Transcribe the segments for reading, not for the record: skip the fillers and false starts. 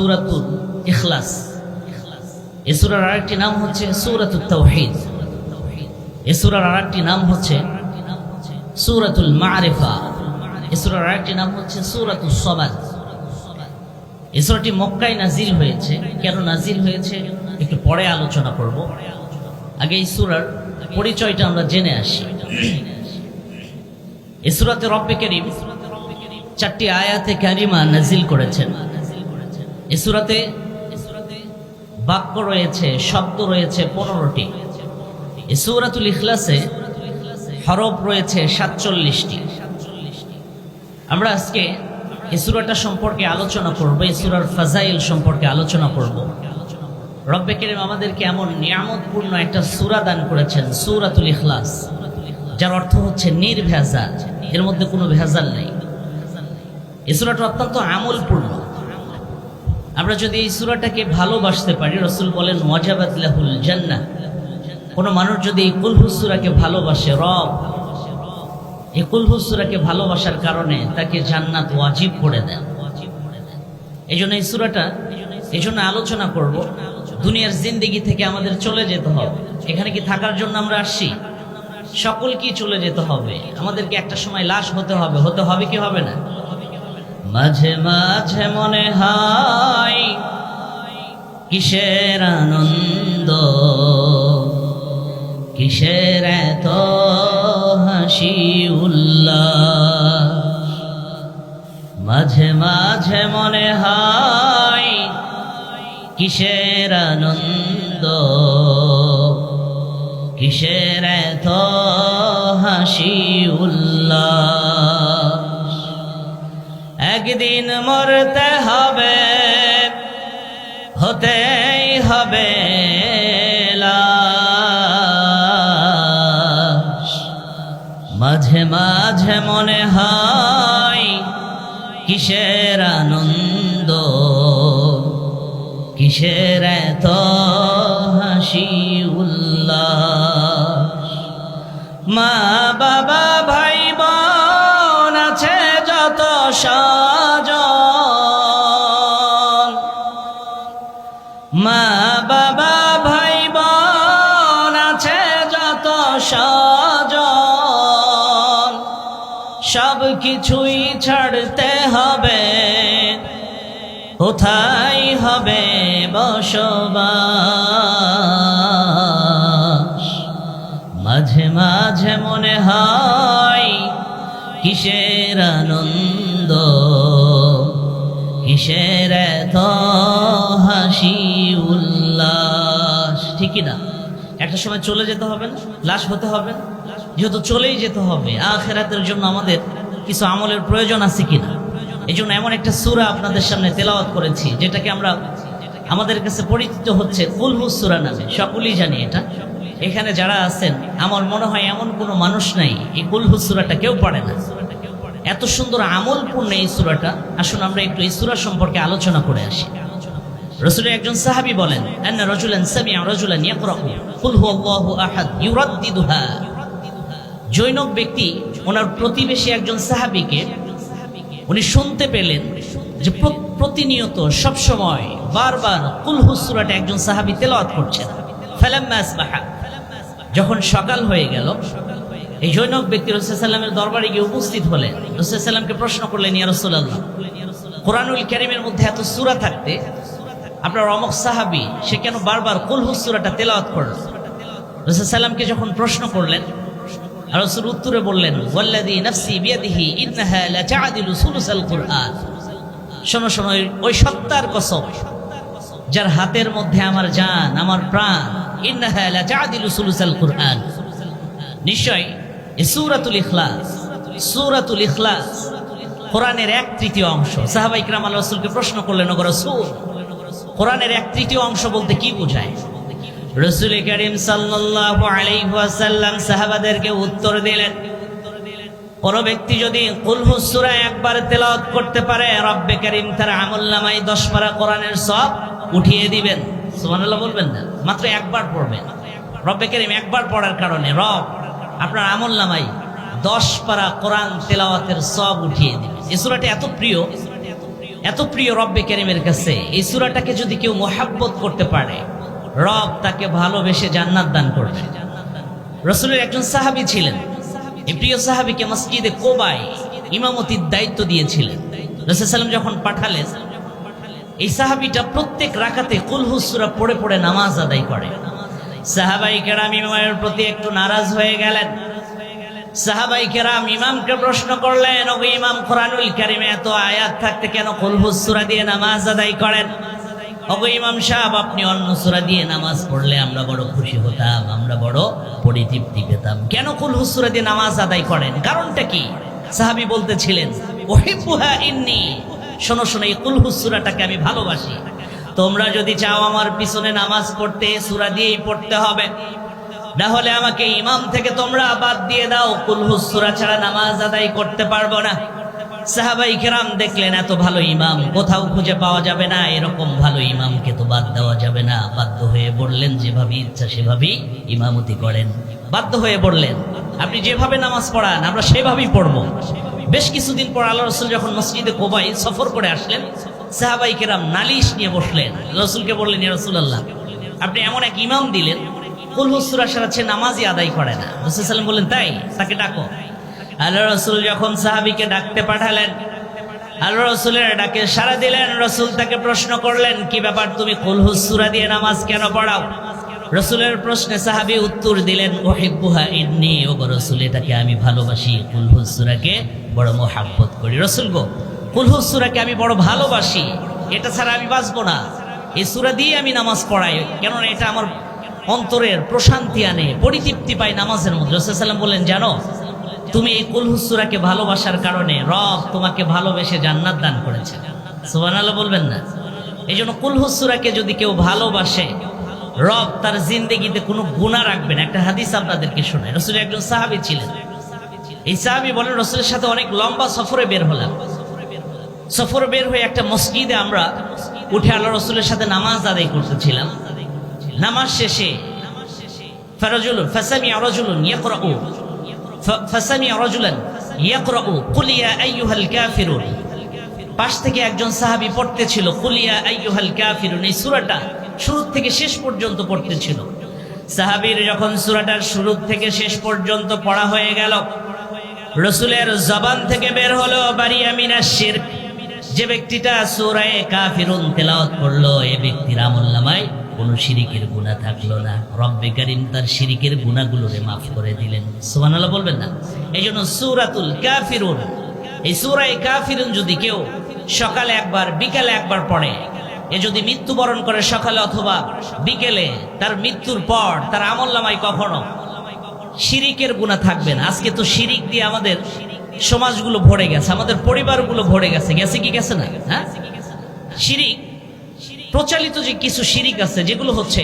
সূরাতুল ইখলাস। এই সূরার আরেকটি নাম হচ্ছে সূরাতুত তাওহীদ। এই সূরার আরেকটি নাম হচ্ছে সূরাতুল মারিফা। এই সূরার আরেকটি নাম হচ্ছে সূরাতুস সামাদ। এই সূরাটি মক্কায় নাজিল হয়েছে। কেন নাজিল হয়েছে একটু পরে আলোচনা করব। আগে এই সূরার পরিচয়টা আমরা জেনে আসি। এই সূরাতে রব্বে কারীম 4টি আয়াতে কারিমা নাজিল করেছেন। এই সূরাতে বাক্য রয়েছে, শব্দ রয়েছে 15টি। এই সূরাতুল ইখলাসে হরফ রয়েছে 47টি। আমরা আজকে এই সূরাটা সম্পর্কে আলোচনা করব, এই সূরার ফাজাইল সম্পর্কে আলোচনা করব। রব্বে কারীম আমাদেরকে এমন নিয়ামতপূর্ণ একটা সূরা দান করেছেন, সূরাতুল ইখলাস, যার অর্থ হচ্ছে নির্ভেজাল, এর মধ্যে কোনো ভেজাল নেই। এই সূরাটা অত্যন্ত আমলপূর্ণ। আমরা যদি এই সূরাটাকে ভালোবাসতে পারি, রাসূল বলেন ওয়াজাবাত লাহুল জান্নাহ। কোনো মানুষ যদি এই কুল হু সূরাকে ভালোবাসে, রব এই কুল হু সূরাকে ভালোবাসার কারণে তাকে জান্নাত ওয়াজিব করে দেন। এই জন্য এই সূরাটা আলোচনা করব। দুনিয়ার জিন্দেগি থেকে আমাদের চলে যেতে হবে। এখানে কি থাকার জন্য আমরা আসছি? সকলকেই চলে যেতে হবে। আমাদেরকে একটা সময় লাশ হতে হবে কি হবে না? মাঝে মাঝে মনে হয় কিসের আনন্দ, কিসের এত হাসি উল্লাস। মাঝে মাঝে মনে হয় কিসের আনন্দ, কিসের এত হাসি উল্লাস। একদিন মরতে হবে, হতেই হবে লাশ। মাঝে মাঝে মনে হয় কিসের আনন্দ, কিসের এত হাসি উল্লাস। মা বাবা ভাই বোন আছে যত স্বজন, মা বাবা ভাই বোন আছে যত স্বজন, সব কিছুই ছাড়তে হবে, কোথায় হবে বসবাস। মাঝে মাঝে মনে হয় কিসের আনন্দ, কিসের এত হাসি উল্লাস। ঠিকই না? একটা সময় চলে যেতে হবে না? লাশ হতে হবে না? যেহেতু চলেই যেতে হবে, আখিরাতের জন্য আমাদের কিছু আমলের প্রয়োজন আছে কিনা? এই জন্য এমন একটা সূরা আপনাদের সামনে তেলাওয়াত করেছি, যেটাকে আমাদের কাছে পরিচিত হচ্ছে কুল হু সূরা নামে। সকলেই জানি এটা। এখানে যারা আছেন, আমার মনে হয় এমন কোনো মানুষ নাই এই কুল হু সূরাটা কেউ পড়ে না। এত সুন্দর আমলপূর্ণ এই সূরাটা। আসুন আমরা একটু এই সূরা সম্পর্কে আলোচনা করে আসি। রাসূলের একজন সাহাবী বলেন, আন্না রাজুলান সামি'a রাজুলান ইয়াকরাউ কুল হুয়াল্লাহু আহাদ ইউরাদ্দিদুহা। জৈনব ব্যক্তি ওনার প্রতিবেশী একজন সাহাবীকে উনি শুনতে পেলেন যে প্রতিনিয়ত সবসময় বারবার কুল হু সূরাটা একজন সাহাবী তেলাওয়াত করছেন। ফালাম্মা আসবাহা, যখন সকাল হয়ে গেল, এই জৈনব ব্যক্তি রাসূল সাল্লাল্লাহু আলাইহি ওয়াসাল্লামের দরবারে গিয়ে উপস্থিত হলেন। রাসূল সাল্লাল্লাহু আলাইহি ওয়াসাল্লামকে প্রশ্ন করলেন, ইয়া রাসূলুল্লাহ, কোরআনুল কারীমের মধ্যে এত সূরা থাকতে আপনার অমুক সাহাবী সে কেন বারবার কুল হু সূরাটা তেলাওয়াত করল? রাসূল সাল্লাল্লাহু আলাইহি ওয়াসাল্লামকে যখন প্রশ্ন করলেন, রাসূল উত্তরে বললেন, ওয়াল্লাযী নাফসি বিয়াদিহি ইন্নাহা লাতা'দিলু সুলুসাল কুরআন। শোনো শোনো, ওই সত্তার কসম যার হাতের মধ্যে আমার জান, আমার প্রাণ, ইন্নাহা লাতা'দিলু সুলুসাল কুরআন। নিশ্চয় এই সূরাতুল ইখলাস কোরআনের 1/3 অংশ। সাহাবায়ে কিরাম আল্লাহর রাসূলকে প্রশ্ন করলেন, ওগো রাসূল, কোরআনের 1/3 অংশ বলতে কি বোঝায়? রাসূল কারীম সাল্লাল্লাহু আলাইহি ওয়াসাল্লাম সাহাবাদেরকে উত্তর দিলেন, কোন ব্যক্তি যদি কুল হু সূরা একবার তেলাওয়াত করতে পারে, রব্বে কারীম তার আমলনামায় 10 পারা কোরআনের সওয়াব উঠিয়ে দিবেন। সুবহানাল্লাহ বলবেন না? মাত্র একবার পড়বেন। রব্বে কারীম একবার পড়ার কারণে রব আপনার আমলনামায় 10 পারা কোরআন তেলাওয়াতের সওয়াব উঠিয়ে দিবেন। এই সূরাটি এত প্রিয়, এত প্রিয় রব্বে কারীমের কাছে এই সূরাটাকে যদি কেউ মোহাব্বত করতে পারে, রব তাকে ভালোবেসে জান্নাত দান করবে। রাসূলের একজন সাহাবী ছিলেন, এই প্রিয় সাহাবীকে মসজিদে কোবায় ইমামতির দায়িত্ব দিয়েছিলেন। রাসূল সাল্লাল্লাহু আলাইহি ওয়াসাল্লাম যখন পাঠালেন, এই সাহাবীটা প্রত্যেক রাকাতে কুল হু সূরা পড়ে পড়ে নামাজ আদায় করে। সাহাবায়ে কেরাম ইমামের প্রতি একটু নারাজ হয়ে গেলেন। সাহাবায়ে কেরাম ইমামকে প্রশ্ন করলেন, ওগো ইমাম, কোরআনুল কারীমে এত আয়াত থাকতে কেন কুল হু সূরা দিয়ে নামাজ আদায় করেন? ওগো ইমাম সাহেব, আপনি অন্য সূরা দিয়ে নামাজ পড়লে আমরা বড় খুশি হতাম, আমরা বড় পরিতৃপ্তি পেতাম, কেন কুল হু সূরা দিয়ে নামাজ আদায় করেন? কারণটা কি? সাহাবী বলতেছিলেন, উহিব্বুহা ইন্নী, শোনো শোনো, এই কুল হু সূরাটাকে আমি ভালোবাসি। তোমরা যদি চাও আমার পিছনে নামাজ পড়তে, সূরা দিয়েই পড়তে হবে, না হলে আমাকে ইমাম থেকে তোমরা বাদ দিয়ে দাও, কুল হু সূরা ছাড়া নামাজ আদায় করতে পারবো না। সাহাবায়ে কেরাম দেখলেন এত ভালো ইমাম কোথাও খুঁজে পাওয়া যাবে না, এরকম ভালো ইমামকে তো বাদ দেওয়া যাবে না। বাধ্য হয়ে বললেন, যেভাবে ইচ্ছা সেভাবেই ইমামতি করেন। বাধ্য হয়ে বললেন, আপনি যেভাবে নামাজ পড়ান আমরা সেভাবেই পড়বো। বেশ কিছুদিন পর আল্লাহ রাসূল যখন মসজিদে কোবায় সফর করে আসলেন, সাহাবায়ে কেরাম নালিশ নিয়ে বসলেন। রাসূলকে বললেন, ইয়া রাসূলুল্লাহ, আপনি এমন এক ইমাম দিলেন কুল হু সূরা ছাড়া সে নামাজই আদায় করে না। রাসূল সাল্লাল্লাহু আলাইহি ওয়াসাল্লাম বললেন, তাই? তাকে ডাকো। আল্লাহ রাসূল যখন সাহাবীকে ডাকতে পাঠালেন, আল্লাহ রাসূলের ডাকে সাড়া দিলেন। রাসূল তাকে প্রশ্ন করলেন, কি ব্যাপার, তুমি কুল হু সূরা দিয়ে নামাজ কেন পড়াও? রাসূলের প্রশ্নে সাহাবী উত্তর দিলেন, উহিব্বুহা ইন্নী, ওগো রাসূল, এটাকে আমি ভালোবাসি, কুল হু সূরাকে বড় মোহাব্বত করি। রাসূল গো, কুল হু সূরাকে আমি বড় ভালোবাসি, এটা ছাড়া আমি বাঁচবো না, এই সূরা দিয়ে আমি নামাজ পড়াই, কেননা এটা আমার অন্তরের প্রশান্তি আনে, পরিতৃপ্তি পাই নামাজের মধ্যে। রাসূল সাল্লাল্লাহু আলাইহি ওয়াসাল্লাম বললেন, জানো তুমি এই কুল হু সূরাকে ভালোবাসার কারণে রব তোমাকে ভালোবেসে জান্নাত দান করেছে। সুবহানাল্লাহ বলবেন না? এই জন্য কুল হু সূরাকে যদি কেউ ভালোবাসে, রব তার জিন্দেগিতে কোনো গুনাহ রাখবে না। একটা হাদিস আপনাদেরকে শোনাই। রাসূল একজন সাহাবী ছিলেন। এই সাহাবী বলেন, রাসূলের সাথে অনেক লম্বা সফরে বের হলাম। সফরে বের হয়ে একটা মসজিদে আমরা উঠে আল্লাহ রাসূলের সাথে নামাজ আদায় করতেছিলাম। নামাজ শেষে ফাসামি'a রাজুলুন ইয়াকরাউ কুল ইয়া আইয়ুহাল কাফিরুন। পাশ থেকে একজন সাহাবী পড়তেছিল কুল ইয়া আইয়ুহাল কাফিরুন, এই সূরাটা শুরু থেকে শেষ পর্যন্ত পড়তেছিল। সাহাবীর যখন সূরাটার শুরু থেকে শেষ পর্যন্ত পড়া হয়ে গেল, রাসূলের জবান থেকে বের হলো, বারিয়া মিনাশ শিরক। যে ব্যক্তিটা সূরা কাফিরুন তেলাওয়াত করলো, এই ব্যক্তির আমলনামায় কোনো শিরিকের গুনাহ থাকলো না। রব্বে কারীম তার শিরিকের গুনাহগুলোরে মাফ করে দিলেন। সুবহানাল্লাহ বলবেন না? এই জন্য সূরাতুল কাফিরুন, এই সূরা কাফিরুন যদি কেউ সকালে একবার বিকালে একবার পড়ে, এ যদি মৃত্যুবরণ করে সকালে অথবা বিকেলে, তার মৃত্যুর পর তার আমলনামায় কখনো শিরিকের গুনাহ থাকবে না। আজকে তো শিরিক দিয়ে আমাদের সমাজগুলো ভরে গেছে, আমাদের পরিবারগুলো ভরে গেছে, গেছে কি গেছে না? হ্যাঁ, শিরিক প্রচলিত যে কিছু শিরিক আছে, যেগুলো হচ্ছে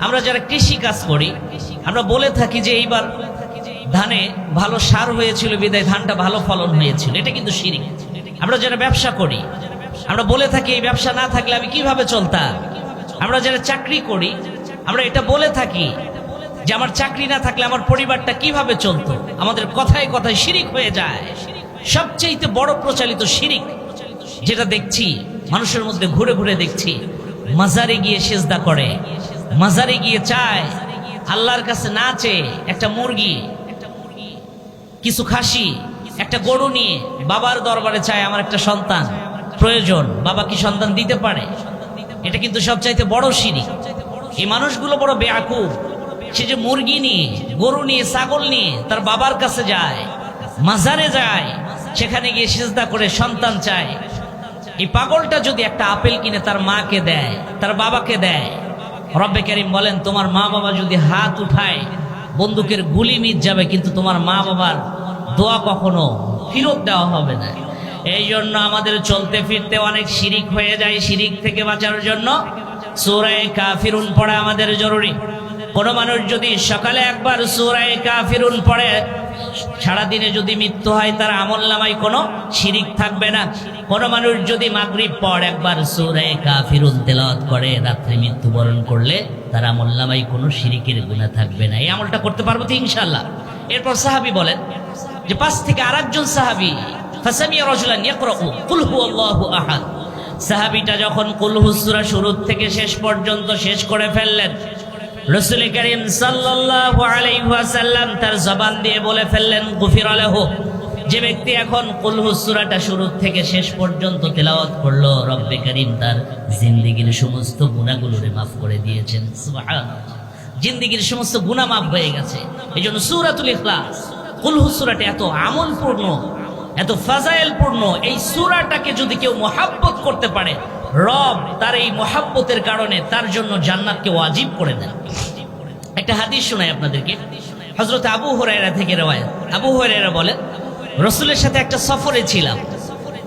আমরা যারা কৃষি কাজ করি, আমরা বলে থাকি যে এইবার ধানে ভালো সার হয়েছিল বিদায় ধানটা ভালো ফলন হয়েছিল, এটা কিন্তু শিরিক। আমরা যারা ব্যবসা করি, আমরা বলে থাকি এই ব্যবসা না থাকলে আমি কিভাবে চলতাম। আমরা যারা চাকরি করি, আমরা এটা বলে থাকি যে আমার চাকরি না থাকলে আমার পরিবারটা কিভাবে চলতো। আমাদের কথায় কথায় শিরিক হয়ে যায়। সবচেয়ে বড় প্রচলিত শিরিক যেটা দেখছি মানুষের মধ্যে ঘুরে ঘুরে দেখছি, মাজারে গিয়ে সেজদা করে, মাজারে গিয়ে চায়, আল্লাহর কাছে না চেয়ে একটা মুরগি, কিছু খাসি, একটা গরু নিয়ে বাবার দরবারে চায় আমার একটা সন্তান প্রয়োজন, বাবা কি সন্তান দিতে পারে? এটা কিন্তু সবচাইতে বড় শিরিক। এই মানুষগুলো বড় বেয়াকুব। সে যে মুরগি নিয়ে, গরু নিয়ে, ছাগল নিয়ে তার বাবার কাছে যায়, মাজারে যায়, সেখানে গিয়ে সিজদা করে সন্তান চায়। এই পাগলটা যদি একটা আপেল কিনে তার মাকে দেয়, তার বাবাকে দেয়, রব্বে কারীম বলেন তোমার মা বাবা যদি হাত উঠায় বন্দুকের গুলি মিট যাবে, কিন্তু তোমার মা বাবার দোয়া কখনো ফেরত দেওয়া হবে না। এই জন্য আমাদের চলতে ফিরতে অনেক শিরিক হয়ে যায়। শিরিক থেকে বাঁচার জন্য সূরা কাফিরুন পড়া আমাদের জরুরি। কোন মানুষ যদি সকালে একবার সূরা কাফিরুন পড়ে, সারাদিনে যদি মৃত্যু হয় তার আমলনামায় কোনো শিরিক থাকবে না। কোন মানুষ যদি মাগরিব পর একবার সূরা কাফিরুন তেলাওয়াত করে, রাত্রে মৃত্যুবরণ করলে তার আমলনামায় কোনো শিরিকের গুনাহ থাকবে না। এই আমলটা করতে পারবো তো ইনশাআল্লাহ। এরপর সাহাবী বলেন যে পাশ থেকে আরেকজন সাহাবী ফাসামিয়া রাজুলান ইয়াকরাউ কুল হুয়াল্লাহু আহাদ, সাহাবীটা যখন কুল হু সূরা শুরু থেকে শেষ পর্যন্ত শেষ করে ফেললেন, রাসূল করিম সাল্লাল্লাহু আলাইহি ওয়াসাল্লাম তার জবান দিয়ে বলে ফেললেন, গুফিরা লাহু। যে ব্যক্তি এখন কুল হু সূরাটা শুরু থেকে শেষ পর্যন্ত তেলাওয়াত করলো, রব্বে করিম তার জিন্দেগীর সমস্ত গুনাহগুলোরে মাফ করে দিয়েছেন। সুবহানাল্লাহ, জিন্দেগীর সমস্ত গুনাহ মাফ হয়ে গেছে। এইজন্য সূরাতুল ইখলাস, কুল হু সূরাটা এত আমলপূর্ণ, এত ফাজাইলপূর্ণ। এই সূরাটাকে যদি কেউ মুহাব্বত করতে পারে, রব তার এই মুহাব্বতের কারণে তার জন্য জান্নাতকে ওয়াজিব করে দেন। একটা হাদিস শোনাই আপনাদেরকে, হযরত আবু হুরায়রা থেকে রওয়ায়াত। আবু হুরায়রা বলেন, রাসূলের সাথে একটা সফরে ছিলাম,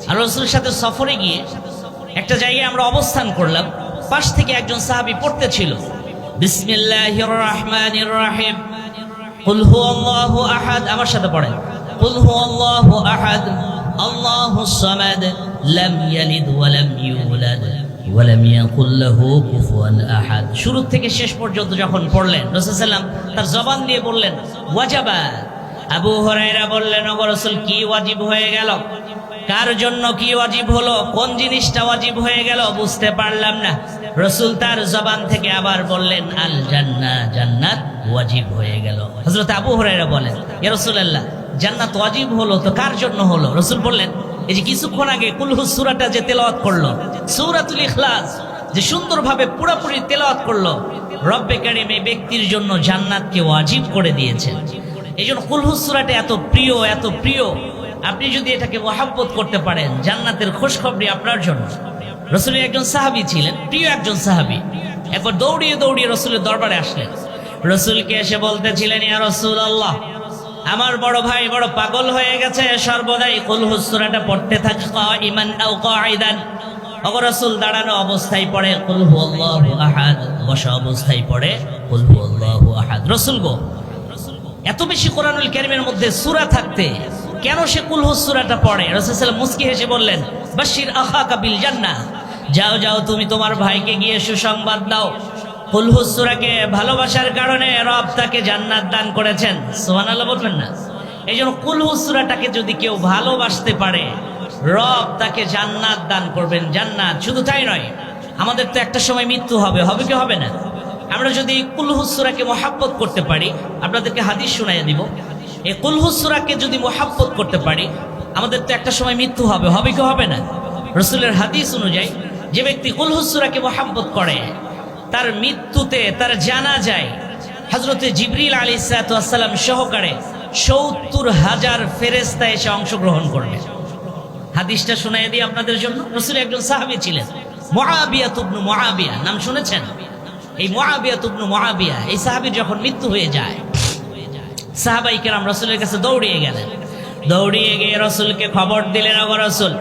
আর রাসূলের সাথে সফরে গিয়ে একটা জায়গায় আমরা অবস্থান করলাম। পাশ থেকে একজন সাহাবী পড়তেছিল, বিসমিল্লাহির রহমানির রহিম, কুল হুয়াল্লাহু আহাদ। আমার সাথে পড়েন, কুল হুয়াল্লাহু আহাদ, আল্লাহুস সামাদ, লাম ইয়ালিদ ওয়া লাম ইউলাদ ওয়া লাম ইয়াকুল লাহু কুফুয়ান আহাদ। শুরু থেকে শেষ পর্যন্ত যখন পড়লেন, রাসূল সাল্লাল্লাহু আলাইহি ওয়াসাল্লাম তার জবান দিয়ে বললেন, ওয়াজাবা। আবু হুরায়রা বললেন, ওগো রাসূল, কি ওয়াজিব হয়ে গেল? কার জন্য কি ওয়াজিব হলো? কোন জিনিসটা ওয়াজিব হয়ে গেল? বুঝতে পারলাম না। রাসূল তার জবান থেকে আবার বললেন, আল জান্নাহ, জান্নাত ওয়াজিব হয়ে গেল। হযরত আবু হুরায়রা বলেন, ইয়া রাসূলুল্লাহ, জান্নাত ওয়াজিব হলো তো কার জন্য হলো? রাসূল বললেন, এই যে কিছুক্ষণ আগে কুল হু সূরাটা যে তেলাওয়াত করলো, সূরাতুল ইখলাস যে সুন্দরভাবে পুরোপুরি তেলাওয়াত করলো, রব্বে কারীম এই ব্যক্তির জন্য জান্নাতকে ওয়াজিব করে দিয়েছেন। এই জন্য কুল হু সূরাটা এত প্রিয়, এত প্রিয়। আপনি যদি এটাকে মুহাব্বত করতে পারেন, জান্নাতের খুশখবরি আপনার জন্য। রাসূলের একজন সাহাবী ছিলেন, প্রিয় একজন সাহাবী, একবার দৌড়িয়ে দৌড়িয়ে রাসূলের দরবারে আসলেন। রাসূলকে এসে বলতেছিলেন, ইয়া রাসূলুল্লাহ, আমার বড় ভাই বড় পাগল হয়ে গেছে, সর্বদাই কুল হু সূরাটা পড়তে থাকে, কাঈমান আও কাঈদান। ওগো রাসূল, দাঁড়ানো অবস্থায় পড়ে কুল হুয়াল্লাহু আহাদ, বসা অবস্থায় পড়ে কুল হুয়াল্লাহু আহাদ। রাসূল গো, এত বেশি কোরআনুল কারীমের মধ্যে সূরা থাকতে কেন সে কুল হু সূরাটা পড়ে? রাসূল সাল্লাল্লাহু আলাইহি ওয়াসাল্লাম মুস্কি হেসে বললেন, বাশশির আখাকা বিল জান্নাহ, যাও যাও, তুমি তোমার ভাইকে গিয়ে সুসংবাদ দাও, কুল হু সূরাকে ভালোবাসার কারণে রব তাকে জান্নাত দান করেছেন। সুবহানাল্লাহ বলবেন না? এই জন্য কুল হু সূরাটাকে যদি কেউ ভালোবাসতে পারে, রব তাকে জান্নাত দান করবেন। জান্নাত শুধু তাই নয়, আমাদের তো একটা সময় মৃত্যু হবে, হবে কি হবে না? আমরা যদি কুল হু সূরাকে মুহাব্বত করতে পারি, আপনাদেরকে হাদিস শোনাইয়া দিব, এই কুল হু সূরাকে যদি মুহাব্বত করতে পারি, আমাদের তো একটা সময় মৃত্যু হবে, হবে কি হবে না? রাসূলের হাদিস অনুযায়ী যে ব্যক্তি কুল হু সূরাকে মুহাব্বত করে, তার মৃত্যুতে, তার জানাজায় হযরতে জিবরিল আলাইহিস সালাম সহকারে ৭০,০০০ ফেরেশতা এসে অংশগ্রহণ করবে। হাদিসটা শোনাইয়া দিই আপনাদের জন্য। রাসূল একজন সাহাবী ছিলেন, মুআবিয়া ইবনে মুআবিয়া, নাম শুনেছেন? এই মুআবিয়া ইবনে মুআবিয়া, এই সাহাবীর যখন মৃত্যু হয়ে যায়, সাহাবায়ে কেরাম রাসূলের কাছে দৌড়িয়ে গেলেন। দৌড়িয়ে গিয়ে রাসূলকে খবর দিলেন, ওগো রাসূল,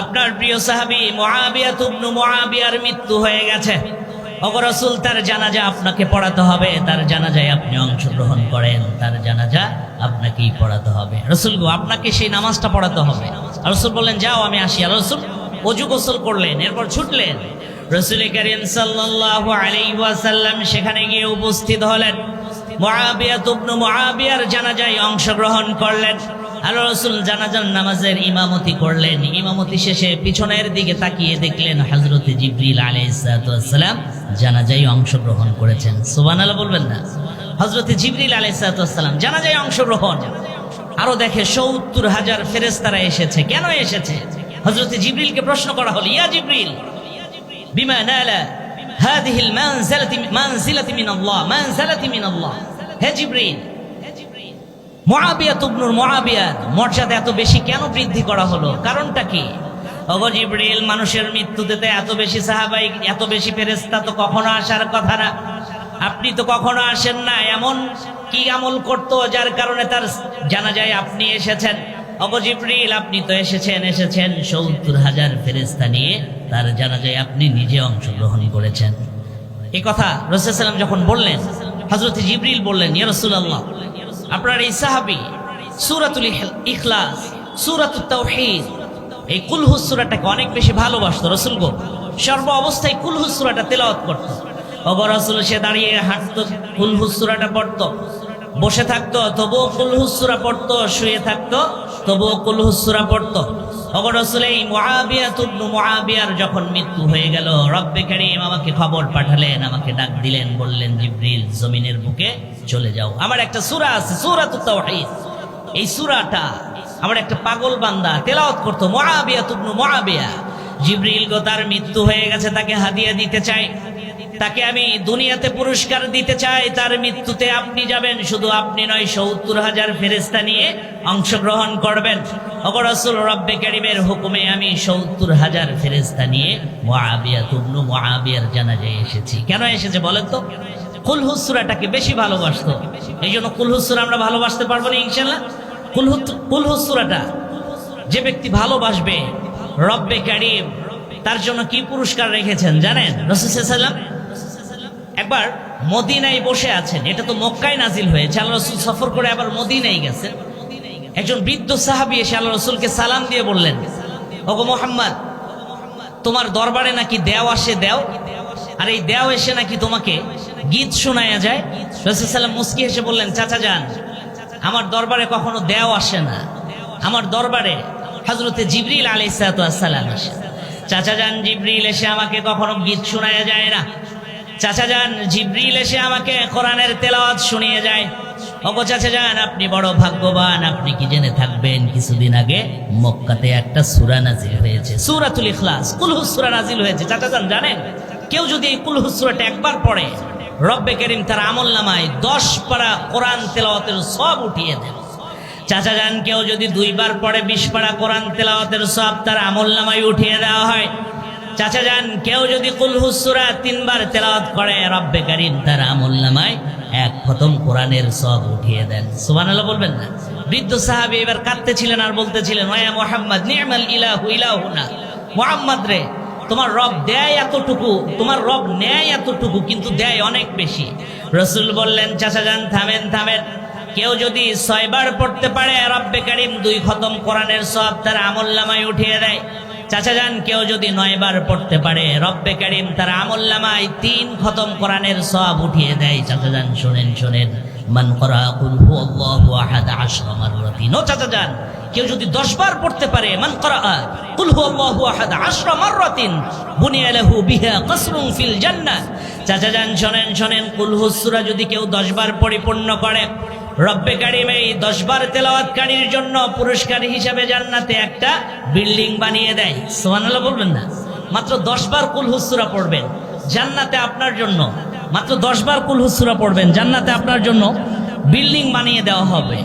আপনার প্রিয় সাহাবী মুআবিয়া ইবনে মুআবিয়ার মৃত্যু হয়ে গেছে। ওগো রাসূল, তার জানাজা আপনাকে পড়াতে হবে, তার জানাজায় আপনি অংশগ্রহণ করেন, তার জানাজা আপনাকেই পড়াতে হবে। রাসূল গো, আপনাকে সেই নামাজটা পড়াতে হবে। রাসূল বললেন, যাও আমি আসি। আর রাসূল ওযু গোসল করলেন, এরপর ছুটলেন। রাসূল কারীম সাল্লাল্লাহু আলাইহি ওয়াসাল্লাম সেখানে গিয়ে উপস্থিত হলেন, মুআবিয়া ইবনে মুআবিয়ার জানাজায় অংশগ্রহণ করলেন। আল্লাহ রাসূল জানাজার নামাজের ইমামতি করলেন। ইমামতি শেষে পিছনের দিকে তাকিয়ে দেখলেন হযরতে জিবরিল আলাইহিস সালাম জানাজায় অংশগ্রহণ করেছেন। সুবহানাল্লাহ বলবেন না? হযরতে জিবরিল আলাইহিস সালাম জানাজায় অংশগ্রহণ। আরো দেখে ৭০,০০০ ফেরেশতারা এসেছে। কেন এসেছে? হযরতে জিবরিলকে প্রশ্ন করা হলো, ইয়া জিবরিল, বিমা নালা হাদিহিল মানজিলাতি মিনাল্লাহ, মানজিলাতি মিনাল্লাহ। হে জিবরিল, মুআবিয়া ইবনে মুআবিয়ার মর্যাদা এত বেশি কেন বৃদ্ধি করা হলো? কারণটা কি? ওগো জিবরিল, মানুষের মৃত্যুতে এত বেশি সাহাবাই, এত বেশি ফেরেশতা তো কখনো আসার কথা না। আপনি তো কখনো আসেন না। এমন কি আমল করতো যার কারণে তার জানাজায় আপনি এসেছেন? ওগো জিবরিল, আপনি তো এসেছেন ৭০,০০০ ফেরেশতা নিয়ে, তার জানাজায় আপনি নিজে অংশগ্রহণ করেছেন। এই কথা রাসূল সাল্লাল্লাহু আলাইহি ওয়াসাল্লাম যখন বললেন, হযরতে জিবরিল বললেন, ইয়া রাসূলুল্লাহ, আপনার এই সাহাবী সূরাতুল ইখলাস, সূরাতুত তাওহীদ, এই কুল হু সূরাটাকে অনেক বেশি ভালোবাসতো। রাসূল গো, সর্ব অবস্থায় কুল হু সূরাটা তেলাওয়াত করতো। ওগো রাসূল, সে দাঁড়িয়ে হাঁটতো, কুল হু সূরাটা পড়তো, বসে থাকতো তবুও কুল হু সূরা পড়তো, শুয়ে থাকতো তবুও কুলহু সূরা পড়তো। ওগো রাসূল, এই মুআবিয়া ইবনে মুআবিয়ার যখন মৃত্যু হয়ে গেল, রব্বে কারীম আমাকে খবর পাঠালেন, আমাকে ডাক দিলেন, বললেন জিবরিল জমিনের বুকে চলে যাও। আমার একটা সূরা আছে, সূরাতুত তাওহীদ। এই সূরাটা আমার একটা পাগল বান্দা তেলাওয়াত করতো, মুআবিয়া ইবনে মুআবিয়া। জিবরিল গো তার মৃত্যু হয়ে গেছে, তাকে হাদিয়া দিতে চাই, তাকে আমি দুনিয়াতে পুরস্কার দিতে চাই। তার মৃত্যুতে আপনি যাবেন, শুধু আপনি নয় ৭০,০০০ ফেরেশতা নিয়ে অংশগ্রহণ করবেন। ওগো রাসূল, রব্বে কারীমের হুকুমে আমি ৭০,০০০ ফেরেশতা নিয়ে মুআবিয়া ইবনে মুআবিয়ার জানাজায় এসেছি। কেন এসেছে বলেন তো? কুলহু সূরাটাকে বেশি ভালোবাসতো, এই জন্য কুলহু সূরা আমরা ভালোবাসতে পারবো না ইনশাআল্লাহ। কুলহু সূরাটা যে ব্যক্তি ভালোবাসবে, রব্বে কারীম তার জন্য কি পুরস্কার রেখেছেন জানেন? রাসূল সাল্লাল্লাহু আলাইহি ওয়াসাল্লাম একবার মদিনায় বসে আছেন, এটা তো মক্কায় নাজিল হয়েছে, আল্লাহ রাসূল সফর করে আবার মদিনায় গেছেন। একজন বৃদ্ধ সাহাবী এসে আল্লাহ রাসূলকে সালাম দিয়ে বললেন, ওগো মুহাম্মদ, তোমার দরবারে নাকি দেও আসে, দেও, আর এই দেও এসে নাকি তোমাকে গীত শোনায়া যায়। রাসূল সাল্লাল্লাহু আলাইহি ওয়াসাল্লাম মুস্কি হেসে বললেন, চাচা যান, আমার দরবারে কখনো দেও আসে না, আমার দরবারে হযরতে জিবরিল আলাইহিস সালাম আসে। চাচা যান, জিবরিল এসে আমাকে কখনো গীত শোনায়া যায় না। চাচা যান, জিবরিল এসে আমাকে কোরআনের তেলাওয়াত শুনিয়ে যায়। ওগো চাচা যান, আপনি বড় ভাগ্যবান। আপনি কি জেনে থাকবেন, কিছুদিন আগে মক্কাতে একটা সূরা নাজিল হয়েছে, সূরাতুল ইখলাস, কুলহু সূরা নাজিল হয়েছে। চাচা যান জানেন, কেউ যদি এই কুলহু সূরাটা একবার পড়ে, রব্বে কারীম তার আমলনামায় 10 পারা কোরআন তেলাওয়াতের সওয়াব উঠিয়ে দেন। চাচা যান, কেউ যদি 2 বার পড়ে 20 পারা কোরআন তেলাওয়াতের সওয়াব তার আমলনামায় উঠিয়ে দেওয়া হয়। চাচা যান, কেউ যদি কুলহু সূরা 3 বার তেলাওয়াত করে, রব্বে কারীম তার আমলনামায় 1 খতম কোরআনের সওয়াব উঠিয়ে দেন। সুবহানাল্লাহ বলবেন না? বৃদ্ধ সাহাবী এবার কাঁদতেছিলেন আর বলতেছিলেন, ওয়া মুহাম্মদ নি'মাল ইলাহু ইলাহুনা, মুহাম্মদ রে, তোমার রব দেয় এতটুকু, তোমার রব নেয় এতটুকু, কিন্তু দেয় অনেক বেশি। রাসূল বললেন, চাচা যান থামেন থামেন, কেউ যদি 6 বার পড়তে পারে, রব্বে কারীম 2 খতম কোরআনের সওয়াব তার আমলনামায় উঠিয়ে দেয়। চাচা যান, কেউ যদি 9 বার পড়তে পারে, রব্বে কারীম তার আমলনামায় 3 খতম কোরআনের সওয়াব উঠিয়ে দেয়। চাচা যান শুনেন শুনেন, মান ক্বারা কুল হুয়াল্লাহু আহাদ 10 মাররাতিন। ও চাচা যান, কেউ যদি 10 বার পড়তে পারে, মান ক্বারা কুল হুয়াল্লাহু আহাদ 10 মাররাতিন বুনিয়া লাহু বিহা কসরুন ফিল জান্নাহ। চাচা যান শুনেন শুনেন, কুলহু সূরা যদি কেউ 10 বার পরিপূর্ণ করে, রব্বে কারীম এই 10 বার তেলাওয়াতকারীর জন্য পুরস্কার হিসাবে জান্নাতে একটা বিল্ডিং বানিয়ে দেয়। সুবহানাল্লাহ বলবেন না? মাত্র 10 বার কুলহু সূরা পড়বেন, জান্নাতে আপনার জন্য, মাত্র 10 বার কুলহু সূরা পড়বেন, জান্নাতে আপনার জন্য বিল্ডিং বানিয়ে দেওয়া হবে।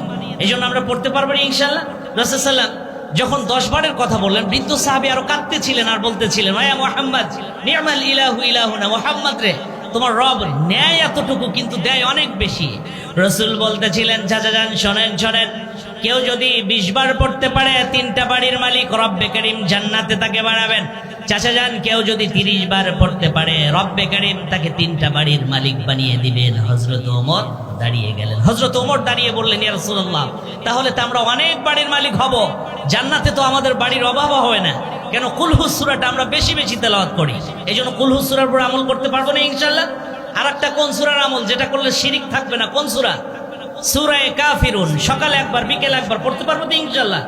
এই জন্য আমরা পড়তে পারবো ইনশাআল্লাহ। রাসূল সাল্লাল্লাহু আলাইহি ওয়াসাল্লাম যখন 10 বারের কথা বললেন, বৃদ্ধ সাহাবী আরো কাঁদতেছিলেন আর বলতেছিলেন, ওয়া মুহাম্মদ নি'মাল ইলাহু ইলাহুনা, মুহাম্মদ রে, তোমার রব নেয় এতটুকু, কিন্তু দেয় অনেক বেশি। রাসূল বলতেছিলেন, চাচা যান শোনেন শোনেন, কেউ যদি 20 বার পড়তে পারে, 3টা বাড়ির মালিক রব্বে কারীম জান্নাতে তাকে বানাবেন। চাচা যান, কেউ যদি 30 বার পড়তে পারে, রব্বে কারীম তাকে 3টা বাড়ির মালিক বানিয়ে দিবেন। হযরত ওমর দাঁড়িয়ে গেলেন। হযরত ওমর দাঁড়িয়ে বললেন, ইয়া রাসূলুল্লাহ, তাহলে তো আমরা অনেক বাড়ির মালিক হব, জান্নাতে তো আমাদের বাড়ির অভাব হয় না, কেন কুলহু সূরাটা আমরা বেশি বেশি তেলাওয়াত করি? এইজন্য কুলহু সূরার উপর আমল করতে পারবো না ইনশাআল্লাহ। আর একটা কোন সূরার আমল, যেটা করলে শিরিক থাকবে না, কোন সূরা? সূরা কাফিরুন। সকালে একবার বিকেলে একবার পড়তে পারবো তো ইনশাআল্লাহ।